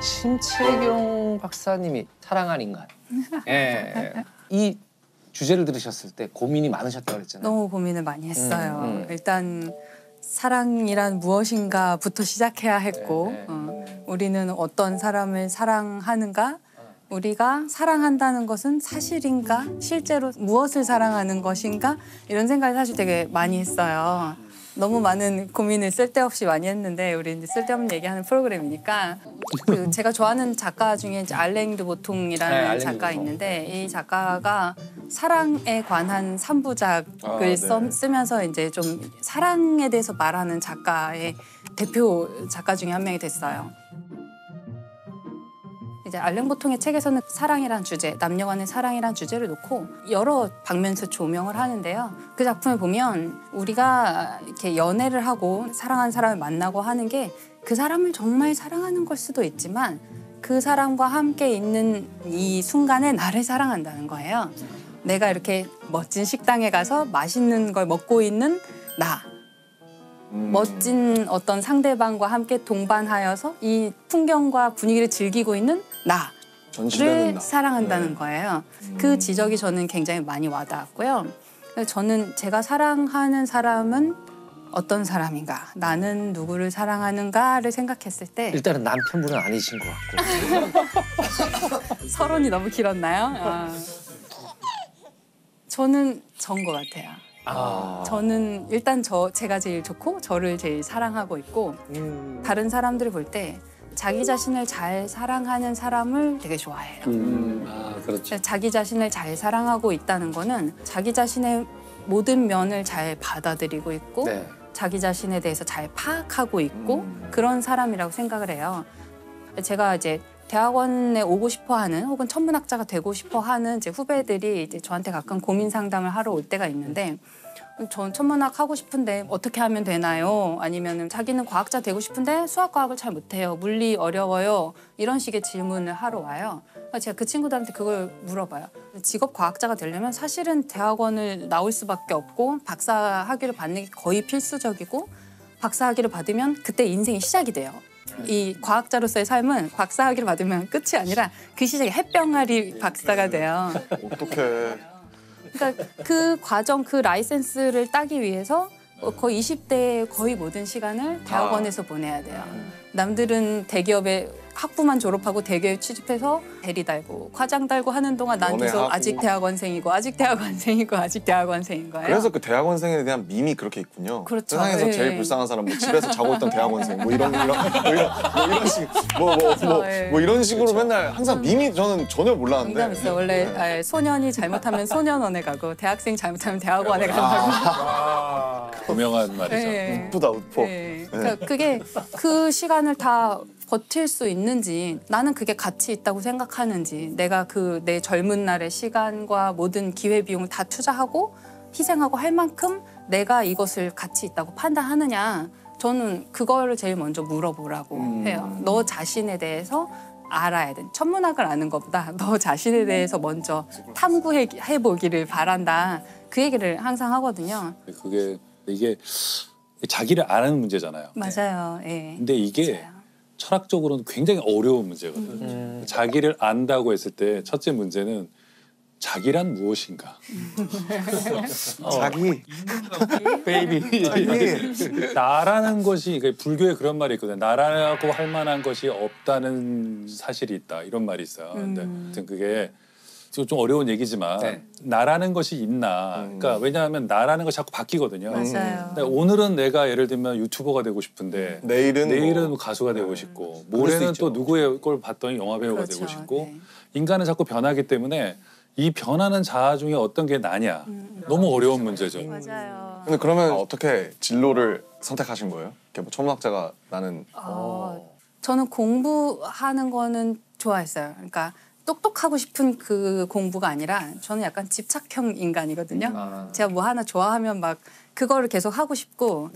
심채경 박사님이 사랑한 인간. 예. 이 주제를 들으셨을 때 고민이 많으셨다고 그랬잖아요. 너무 고민을 많이 했어요. 일단 사랑이란 무엇인가부터 시작해야 했고 우리는 어떤 사람을 사랑하는가? 우리가 사랑한다는 것은 사실인가? 실제로 무엇을 사랑하는 것인가? 이런 생각을 사실 되게 많이 했어요. 너무 많은 고민을 쓸데없이 많이 했는데 우리 이제 쓸데없는 얘기하는 프로그램이니까 제가 좋아하는 작가 중에 이제 알랭 드 보통이라는 작가 있는데 이 작가가 사랑에 관한 3부작을 쓰면서 이제 좀 사랑에 대해서 말하는 작가의 대표 작가 중에 한 명이 됐어요. 이제 알랭 보통의 책에서는 사랑이란 주제, 남녀 간의 사랑이란 주제를 놓고 여러 방면에서 조명을 하는데요. 그 작품을 보면 우리가 이렇게 연애를 하고 사랑하는 사람을 만나고 하는 게 그 사람을 정말 사랑하는 걸 수도 있지만 그 사람과 함께 있는 이 순간에 나를 사랑한다는 거예요. 내가 이렇게 멋진 식당에 가서 맛있는 걸 먹고 있는 나. 멋진 어떤 상대방과 함께 동반하여서 이 풍경과 분위기를 즐기고 있는 나를 사랑한다는 거예요. 그 지적이 저는 굉장히 많이 와닿았고요. 저는 제가 사랑하는 사람은 어떤 사람인가, 나는 누구를 사랑하는가를 생각했을 때 일단은 남편분은 아니신 것 같고. 서론이 너무 길었나요? 저는 전 것 같아요. 저는 일단 제가 제일 좋고 저를 제일 사랑하고 있고 다른 사람들을 볼 때 자기 자신을 잘 사랑하는 사람을 되게 좋아해요. 그렇죠. 자기 자신을 잘 사랑하고 있다는 거는 자기 자신의 모든 면을 잘 받아들이고 있고 자기 자신에 대해서 잘 파악하고 있고 그런 사람이라고 생각을 해요. 제가 이제 대학원에 오고 싶어하는 혹은 천문학자가 되고 싶어하는 제 후배들이 이제 저한테 가끔 고민 상담을 하러 올 때가 있는데 전 천문학 하고 싶은데 어떻게 하면 되나요? 아니면 자기는 과학자 되고 싶은데 수학과학을 잘 못해요. 물리 어려워요. 이런 식의 질문을 하러 와요. 제가 그 친구들한테 그걸 물어봐요. 직업 과학자가 되려면 사실은 대학원을 나올 수밖에 없고 박사 학위를 받는 게 거의 필수적이고 박사 학위를 받으면 그때 인생이 시작이 돼요. 이 과학자로서의 삶은 박사 학위를 받으면 끝이 아니라 그 시작에 햇병아리 박사가 돼요. 어떡해. 그러니까 그 과정, 그 라이센스를 따기 위해서 거의 20대의 거의 모든 시간을 대학원에서 보내야 돼요. 남들은 대기업에 학부만 졸업하고 대기업에 취직해서 대리 달고 과장 달고 하는 동안 난 계속 아직 대학원생이고 아직 대학원생이고 아직 대학원생인 거예요. 그래서 그 대학원생에 대한 밈이 그렇게 있군요. 그렇죠. 세상에서 제일 불쌍한 사람, 뭐 집에서 자고 있던 대학원생, 뭐 이런 식, 뭐 이런 식으로 맨날 항상 밈이 저는 전혀 몰랐는데. 농담 있어요. 원래 소년이 잘못하면 소년원에 가고 대학생이 잘못하면 대학원에 간다고. 유명한 말이죠. 네. 웃부다 웃포. 네. 그러니까 그게 그 시간을 다 버틸 수 있는지 나는 그게 가치 있다고 생각하는지 내가 내 젊은 날의 시간과 모든 기회비용을 다 투자하고 희생하고 할 만큼 내가 이것을 가치 있다고 판단하느냐 저는 그거를 제일 먼저 물어보라고 해요. 너 자신에 대해서 알아야 돼. 천문학을 아는 것보다 너 자신에 대해서 먼저 탐구해보기를 바란다. 그 얘기를 항상 하거든요. 이게 자기를 아는 문제잖아요. 맞아요. 예. 근데 이게 맞아요. 철학적으로는 굉장히 어려운 문제거든요. 자기를 안다고 했을 때 첫째 문제는 자기란 무엇인가? 자기. 베이비. 나라는 것이 그러니까 불교에 그런 말이 있거든요. 나라고 할 만한 것이 없다는 사실이 있다. 이런 말이 있어요. 근데 아무튼 그게 좀 어려운 얘기지만 나라는 것이 있나. 그러니까 왜냐하면 나라는 것이 자꾸 바뀌거든요. 맞아요. 근데 오늘은 내가 예를 들면 유튜버가 되고 싶은데 내일은 가수가 되고 싶고 모레는 또 누구의 걸 봤더니 영화배우가 그렇죠. 되고 싶고 인간은 자꾸 변하기 때문에 이 변하는 자아 중에 어떤 게 나냐. 너무 어려운 문제죠. 맞아요. 근데 그러면 어떻게 진로를 선택하신 거예요? 이렇게 뭐 천문학자가 나는 저는 공부하는 거는 좋아했어요. 그러니까 똑똑하고 싶은 그 공부가 아니라 저는 약간 집착형 인간이거든요. 제가 뭐 하나 좋아하면 막 그거를 계속 하고 싶고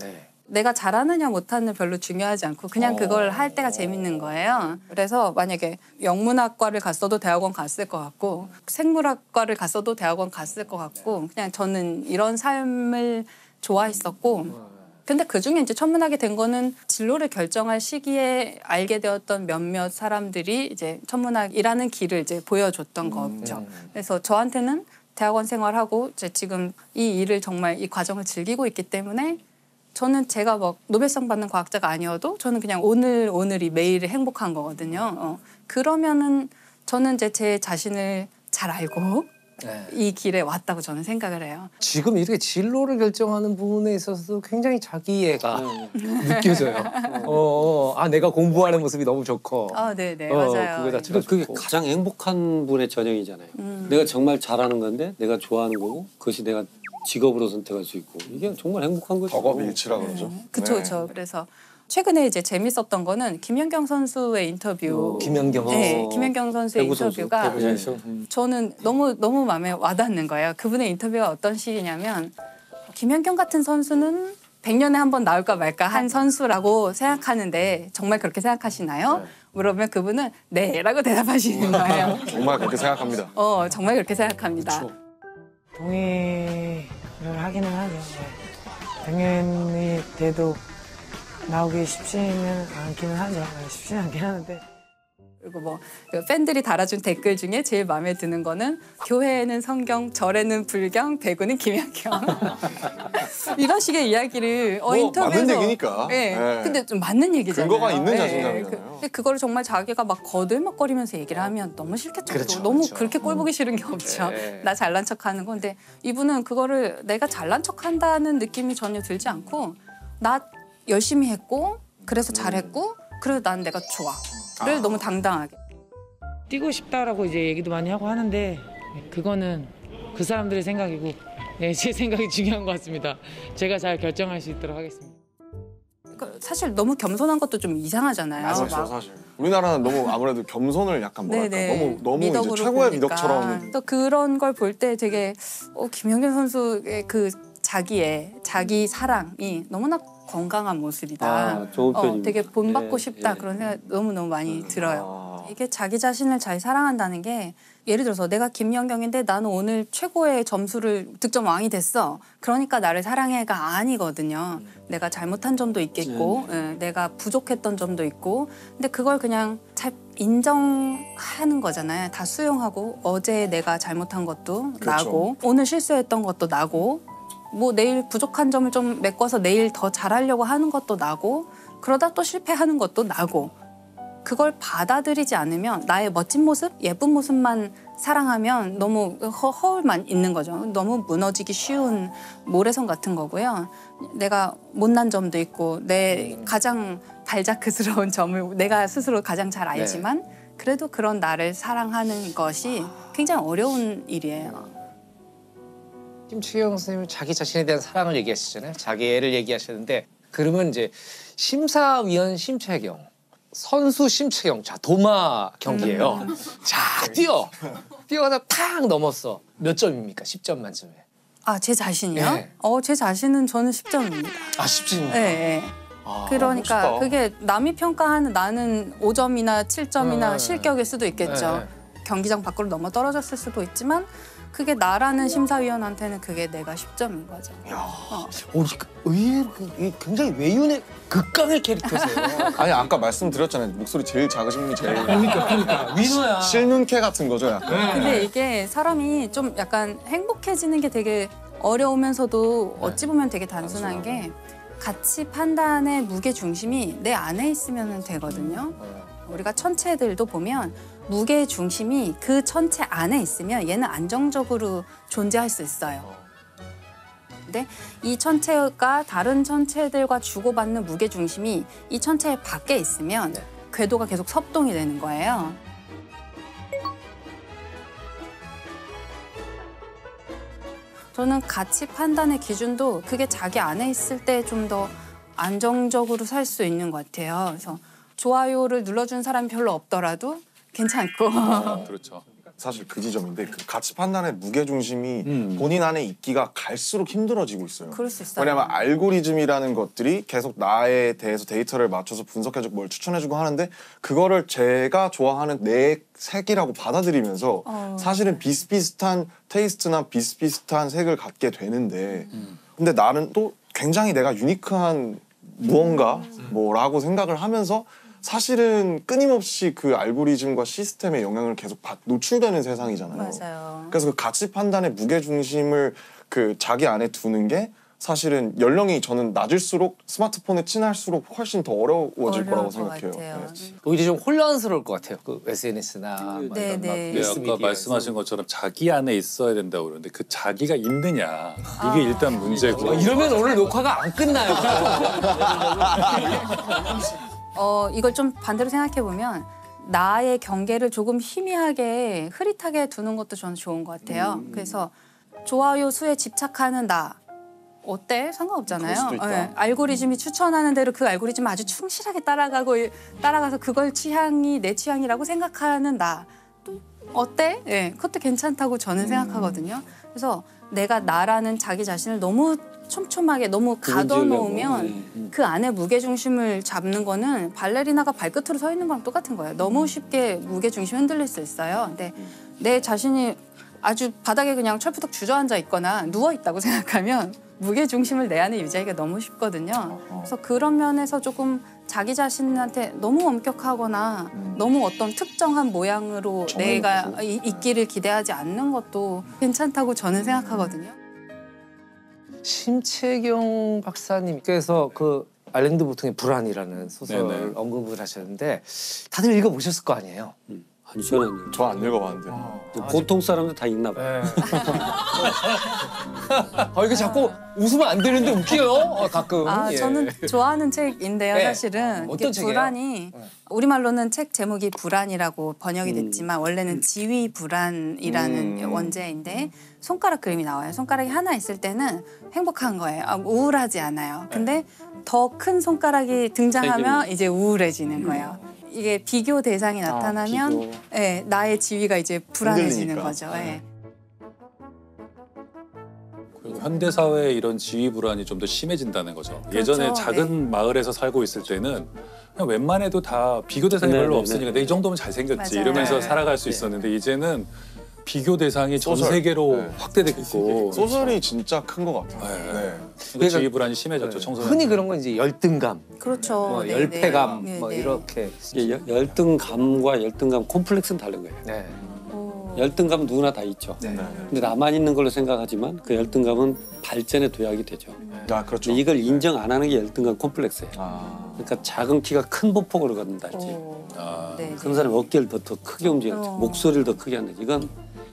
내가 잘하느냐 못하느냐 별로 중요하지 않고 그냥 그걸 할 때가 재밌는 거예요. 그래서 만약에 영문학과를 갔어도 대학원 갔을 것 같고 생물학과를 갔어도 대학원 갔을 것 같고 그냥 저는 이런 삶을 좋아했었고 근데 그중에 이제 천문학이 된 거는 진로를 결정할 시기에 알게 되었던 몇몇 사람들이 이제 천문학이라는 길을 이제 보여줬던 거죠. 그래서 저한테는 대학원 생활하고 이제 지금 이 일을 정말 이 과정을 즐기고 있기 때문에 저는 제가 뭐 노벨상 받는 과학자가 아니어도 저는 그냥 오늘이 매일이 행복한 거거든요. 그러면은 저는 이제 제 자신을 잘 알고 네. 이 길에 왔다고 저는 생각을 해요. 지금 이렇게 진로를 결정하는 부분에 있어서도 굉장히 자기애가 느껴져요. 내가 공부하는 모습이 너무 좋고. 네네 맞아요. 그거 자체가 그게 가장 행복한 분의 전형이잖아요. 내가 정말 잘하는 건데 내가 좋아하는 거고 그것이 내가 직업으로 선택할 수 있고 이게 정말 행복한 거죠. 덕업일치라 그러죠. 그렇죠, 그렇죠. 그래서 최근에 이제 재밌었던 거는 김연경 선수의 인터뷰. 김연경 선수. 네, 김연경 선수의 인터뷰가 저는 너무 마음에 와닿는 거예요. 그분의 인터뷰가 어떤 식이냐면 김연경 같은 선수는 100년에 한 번 나올까 말까 한 선수라고 생각하는데 정말 그렇게 생각하시나요? 물어보면 그분은 네라고 대답하시는 거예요. 정말 그렇게 생각합니다. 정말 그렇게 생각합니다. 그렇죠. 동의를 하기는 하죠. 100년이 돼도 나오기 쉽지는 않기는 하죠. 쉽지는 않긴 하는데. 그리고 뭐 팬들이 달아준 댓글 중에 제일 마음에 드는 거는 교회에는 성경, 절에는 불경, 배구는 김연경. 이런 식의 이야기를 인터뷰에서 맞는 얘기니까. 네. 네. 근데 좀 맞는 얘기잖아요. 근거가 있는 네. 자신감이잖아요. 그거를 정말 자기가 막 거들먹거리면서 얘기를 하면 너무 싫겠죠. 그렇죠, 너무 그렇죠. 그렇게 꼴 보기 싫은 게 없죠. 네. 나 잘난 척하는 건데 이분은 그거를 내가 잘난 척한다는 느낌이 전혀 들지 않고 나 열심히 했고 그래서 잘했고 그래서 난 내가 좋아를 너무 당당하게. 뛰고 싶다라고 이제 얘기도 많이 하고 하는데 그거는 그 사람들의 생각이고 제 생각이 중요한 것 같습니다. 제가 잘 결정할 수 있도록 하겠습니다. 사실 너무 겸손한 것도 좀 이상하잖아요. 맞아요, 사실. 우리나라는 너무 아무래도 겸손을 약간 뭐랄까 너무 이제 최고의 미덕처럼. 또 그런 걸 볼 때 되게 김연경 선수의 그 자기 사랑이 너무나 건강한 모습이다. 좋은 표현입니다. 되게 본받고 예, 싶다. 예. 그런 생각 너무너무 많이 들어요. 이게 자기 자신을 잘 사랑한다는 게 예를 들어서 내가 김연경인데 나는 오늘 최고의 점수를 득점 왕이 됐어. 그러니까 나를 사랑해가 아니거든요. 내가 잘못한 점도 있겠고 내가 부족했던 점도 있고 근데 그걸 그냥 잘 인정하는 거잖아요. 다 수용하고 어제 내가 잘못한 것도 그렇죠. 나고 오늘 실수했던 것도 나고 뭐 내일 부족한 점을 좀 메꿔서 내일 더 잘하려고 하는 것도 나고 그러다 또 실패하는 것도 나고 그걸 받아들이지 않으면 나의 멋진 모습, 예쁜 모습만 사랑하면 너무 허울만 있는 거죠. 너무 무너지기 쉬운 모래성 같은 거고요. 내가 못난 점도 있고 내 가장 발자크스러운 점을 내가 스스로 가장 잘 알지만 그래도 그런 나를 사랑하는 것이 굉장히 어려운 일이에요. 심채경 선생님은 자기 자신에 대한 사랑을 얘기하시잖아요. 자기애를 얘기하시는데 그러면 이제 심사위원 심채경, 선수 심채경, 자 도마 경기예요. 자 뛰어가다 탁 넘었어. 몇 점입니까? 10점 만점에. 제 자신이요? 네. 제 자신은 저는 10점입니다. 10점입니까? 네. 그러니까 멋있다. 그게 남이 평가하는 나는 5점이나 7점이나 실격일 수도 있겠죠. 경기장 밖으로 넘어 떨어졌을 수도 있지만 그게 나라는 심사위원한테는 그게 내가 10점인 거죠. 의외로 굉장히 외윤의 극강의 캐릭터세요. 아니 아까 말씀드렸잖아요. 목소리 제일 작으신 분이 제일 그러니까 위너야. 실눈캐 같은 거죠, 약간. 근데 이게 사람이 좀 약간 행복해지는 게 되게 어려우면서도 어찌 보면 되게 단순한 게 가치 판단의 무게 중심이 내 안에 있으면 되거든요. 우리가 천체들도 보면 무게 중심이 그 천체 안에 있으면 얘는 안정적으로 존재할 수 있어요. 근데 이 천체가 다른 천체들과 주고받는 무게 중심이 이 천체 밖에 있으면 궤도가 계속 섭동이 되는 거예요. 저는 가치 판단의 기준도 그게 자기 안에 있을 때 좀 더 안정적으로 살 수 있는 것 같아요. 그래서 좋아요를 눌러준 사람이 별로 없더라도 괜찮고. 그렇죠. 사실 그 지점인데 그 가치 판단의 무게 중심이 본인 안에 있기가 갈수록 힘들어지고 있어요. 그럴 수 있어요. 왜냐하면 알고리즘이라는 것들이 계속 나에 대해서 데이터를 맞춰서 분석해주고 뭘 추천해주고 하는데 그거를 제가 좋아하는 내 색이라고 받아들이면서 사실은 비슷비슷한 테이스트나 비슷비슷한 색을 갖게 되는데 근데 나는 또 굉장히 내가 유니크한 무언가 뭐라고 생각을 하면서 사실은 끊임없이 그 알고리즘과 시스템의 영향을 계속 노출되는 세상이잖아요. 맞아요. 그래서 그 가치 판단의 무게 중심을 그 자기 안에 두는 게 사실은 연령이 저는 낮을수록 스마트폰에 친할수록 훨씬 더 어려워질 거라고 생각해요. 네. 오히려 좀 혼란스러울 것 같아요. 그 SNS나 네, 네. 아까 말씀하신 것처럼 자기 안에 있어야 된다고 그러는데 그 자기가 있느냐 이게 일단 문제고. 이러면 오늘 녹화가 안 끝나요. 이걸 좀 반대로 생각해 보면 나의 경계를 조금 희미하게 흐릿하게 두는 것도 저는 좋은 것 같아요. 그래서 좋아요 수에 집착하는 나 어때? 상관없잖아요. 그럴 수도 있다. 네, 알고리즘이 추천하는 대로 그 알고리즘 아주 충실하게 따라가서 그걸 취향이 내 취향이라고 생각하는 나 또 어때? 네, 그것도 괜찮다고 저는 생각하거든요. 그래서 내가 나라는 자기 자신을 너무 촘촘하게 너무 가둬놓으면 그 안에 무게중심을 잡는 거는 발레리나가 발끝으로 서 있는 거랑 똑같은 거예요. 너무 쉽게 무게중심이 흔들릴 수 있어요. 근데 내 자신이 아주 바닥에 그냥 철푸덕 주저앉아 있거나 누워 있다고 생각하면 무게중심을 내 안에 유지하기가 너무 쉽거든요. 그래서 그런 면에서 조금 자기 자신한테 너무 엄격하거나 너무 어떤 특정한 모양으로 내가 있기를 기대하지 않는 것도 괜찮다고 저는 생각하거든요. 심채경 박사님께서 그 알랭드 보통의 불안이라는 소설 네네. 언급을 하셨는데 다들 읽어보셨을 거 아니에요? 아니 저는 저 안 읽어봤는데. 보통 사람들 다 읽나 봐요. 이게 자꾸 웃으면 안 되는데 웃겨요. 가끔. 예. 저는 좋아하는 책인데요, 네. 사실은. 어떤 이게 책이에요? 불안이 우리말로는 책 제목이 불안이라고 번역이 됐지만 원래는 지위 불안이라는 원제인데 손가락 그림이 나와요. 손가락이 하나 있을 때는 행복한 거예요. 우울하지 않아요. 근데 더 큰 손가락이 등장하면 이제 우울해지는 거예요. 이게 비교 대상이 나타나면 비교. 예, 나의 지위가 이제 불안해지는 흔들리니까. 거죠. 예. 그리고 현대 사회의 이런 지위 불안이 좀 더 심해진다는 거죠. 그렇죠. 예전에 작은 마을에서 살고 있을 때는 그냥 웬만해도 다 비교 대상이 별로 네네네. 없으니까 내 이 정도면 잘생겼지 맞아요. 이러면서 네. 살아갈 수 있었는데 이제는 비교 대상이 전 소설. 세계로 네. 확대됐고 소설이 진짜 큰 것 같아요. 네. 네. 그러니까 지위 불안이 심해졌죠. 청소년. 흔히 그런 건 이제 열등감, 그렇죠. 뭐 네, 열패감, 네. 뭐 네, 네. 이렇게. 이게 열등감과 열등감 콤플렉스는 다른 거예요. 네. 오. 열등감은 누구나 다 있죠. 네. 근데 나만 있는 걸로 생각하지만 그 열등감은 발전의 도약이 되죠. 아 그렇죠. 근데 이걸 인정 안 하는 게 열등감 콤플렉스예요. 아. 그러니까 작은 키가 큰 보폭으로 갖는다 할지. 오. 아, 네, 큰 사람이 어깨를 더 크게 움직이지 목소리를 더 크게 한다. 이건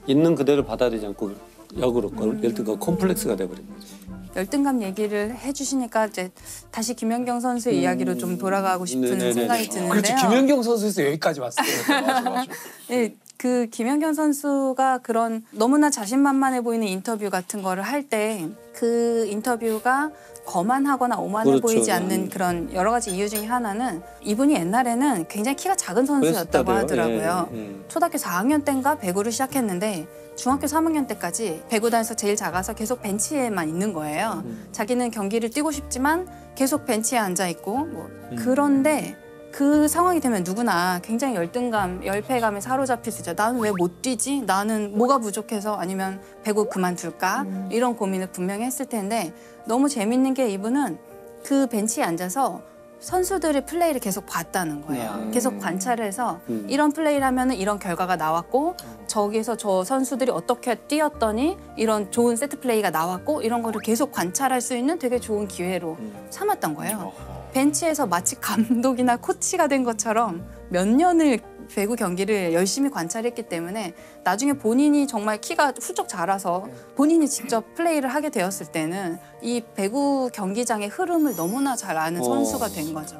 있는 그대로 받아들이지 않고 역으로 열등감 콤플렉스가 돼버린 거죠. 열등감 얘기를 해주시니까 이제 다시 김연경 선수의 이야기로 좀 돌아가고 싶은 네네네. 생각이 드는데요. 그렇죠. 김연경 선수에서 여기까지 왔어요. 맞아. 네, 그 김연경 선수가 그런 너무나 자신만만해 보이는 인터뷰 같은 거를 할 때 그 인터뷰가 거만하거나 오만해 그렇죠. 보이지 않는 그런 여러 가지 이유 중에 하나는 이분이 옛날에는 굉장히 키가 작은 선수였다고 그랬었다고요. 하더라고요. 예, 예. 초등학교 4학년 때인가 배구를 시작했는데 중학교 3학년 때까지 배구단에서 제일 작아서 계속 벤치에만 있는 거예요. 자기는 경기를 뛰고 싶지만 계속 벤치에 앉아 있고 뭐 그런데 그 상황이 되면 누구나 굉장히 열등감, 열패감에 사로잡힐 수 있죠. 나는 왜 못 뛰지? 나는 뭐가 부족해서 아니면 배구 그만둘까? 이런 고민을 분명히 했을 텐데 너무 재밌는 게 이분은 그 벤치에 앉아서 선수들의 플레이를 계속 봤다는 거예요. 계속 관찰을 해서 이런 플레이를 하면 이런 결과가 나왔고 저기서 저 선수들이 어떻게 뛰었더니 이런 좋은 세트 플레이가 나왔고 이런 거를 계속 관찰할 수 있는 되게 좋은 기회로 삼았던 거예요. 벤치에서 마치 감독이나 코치가 된 것처럼 몇 년을 배구 경기를 열심히 관찰했기 때문에 나중에 본인이 정말 키가 훌쩍 자라서 본인이 직접 플레이를 하게 되었을 때는 이 배구 경기장의 흐름을 너무나 잘 아는 선수가 된 거죠.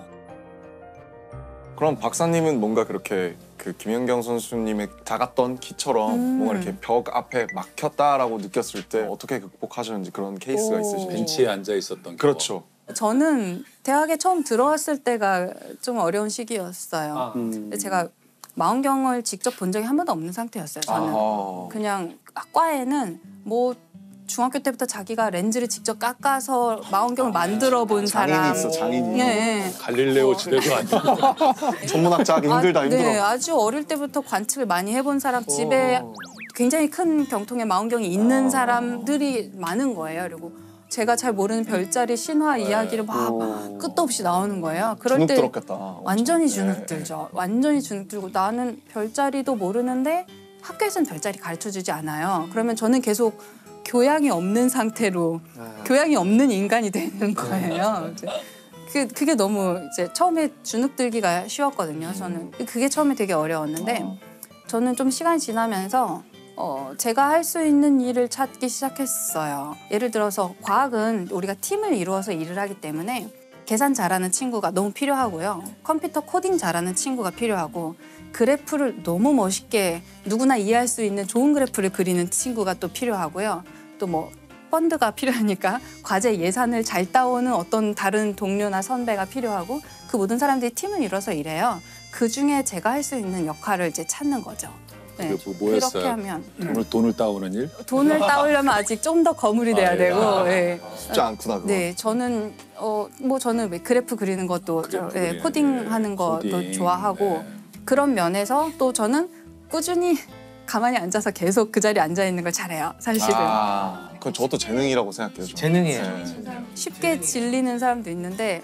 그럼 박사님은 뭔가 그렇게 그 김연경 선수님의 작았던 키처럼 뭔가 이렇게 벽 앞에 막혔다라고 느꼈을 때 어떻게 극복하셨는지 그런 케이스가 있으신지. 벤치에 앉아 있었던 그렇죠. 저는 대학에 처음 들어왔을 때가 좀 어려운 시기였어요. 제가 망원경을 직접 본 적이 한 번도 없는 상태였어요. 저는 그냥 과에는 뭐 중학교 때부터 자기가 렌즈를 직접 깎아서 망원경을 만들어 본 장인이 사람. 있어, 장인이. 네. 갈릴레오 지대도 아니고 전문학자 하기 힘들다 힘들어. 네, 아주 어릴 때부터 관측을 많이 해본 사람 집에 굉장히 큰 경통의 망원경이 있는 사람들이 많은 거예요. 그리고 제가 잘 모르는 별자리 신화 이야기를 막 끝도 없이 나오는 거예요. 그럴 주눅 때 들었겠다. 완전히 주눅 네. 들죠. 완전히 주눅 들고 나는 별자리도 모르는데 학교에서는 별자리 가르쳐주지 않아요. 그러면 저는 계속 교양이 없는 상태로 교양이 없는 인간이 되는 거예요. 그게 너무 이제 처음에 주눅 들기가 쉬웠거든요. 저는 그게 처음에 되게 어려웠는데 저는 좀 시간이 지나면서 제가 할 수 있는 일을 찾기 시작했어요. 예를 들어서 과학은 우리가 팀을 이루어서 일을 하기 때문에 계산 잘하는 친구가 너무 필요하고요. 컴퓨터 코딩 잘하는 친구가 필요하고 그래프를 너무 멋있게 누구나 이해할 수 있는 좋은 그래프를 그리는 친구가 또 필요하고요. 또 뭐 펀드가 필요하니까 과제 예산을 잘 따오는 어떤 다른 동료나 선배가 필요하고 그 모든 사람들이 팀을 이뤄서 일해요. 그중에 제가 할 수 있는 역할을 이제 찾는 거죠. 네. 뭐였어요? 그렇게 하면 돈을 따오는 일? 돈을 따오려면 아직 좀 더 거물이 돼야 되고 네. 쉽지 않구나 그거. 네, 저는 저는 왜 그래프 그리는 것도 그리는, 코딩하는 것도 코딩, 좋아하고 네. 그런 면에서 또 저는 꾸준히 가만히 앉아서 계속 그 자리에 앉아 있는 걸 잘해요. 사실은 그건 저것도 재능이라고 생각해요. 저는. 재능이에요. 네. 쉽게 질리는 사람도 있는데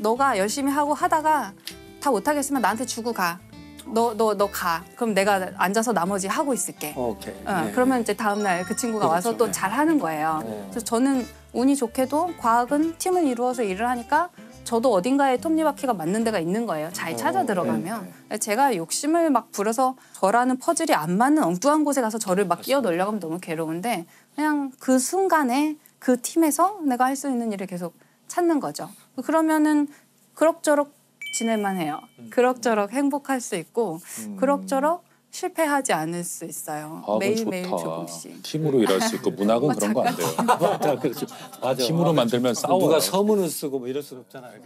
너가 열심히 하다가 다 못하겠으면 나한테 주고 가. 너 가. 그럼 내가 앉아서 나머지 하고 있을게. 오케이. 그러면 이제 다음날 그 친구가 와서 또 잘하는 거예요. 그래서 저는 운이 좋게도 과학은 팀을 이루어서 일을 하니까 저도 어딘가에 톱니바퀴가 맞는 데가 있는 거예요. 잘 찾아 들어가면. 제가 욕심을 막 부려서 저라는 퍼즐이 안 맞는 엉뚱한 곳에 가서 저를 막 끼워 넣으려고 하면 너무 괴로운데 그냥 그 순간에 그 팀에서 내가 할 수 있는 일을 계속 찾는 거죠. 그러면은 그럭저럭 지낼만 해요. 그럭저럭 행복할 수 있고 그럭저럭 실패하지 않을 수 있어요. 과학은 매일매일 좋다. 조금씩. 팀으로 일할 수 있고 문학은 그런 거 안 돼요. 맞아, 그렇죠. 맞아. 팀으로 만들면 싸워요. 누가 서문을 쓰고 뭐 이럴 수는 없잖아요.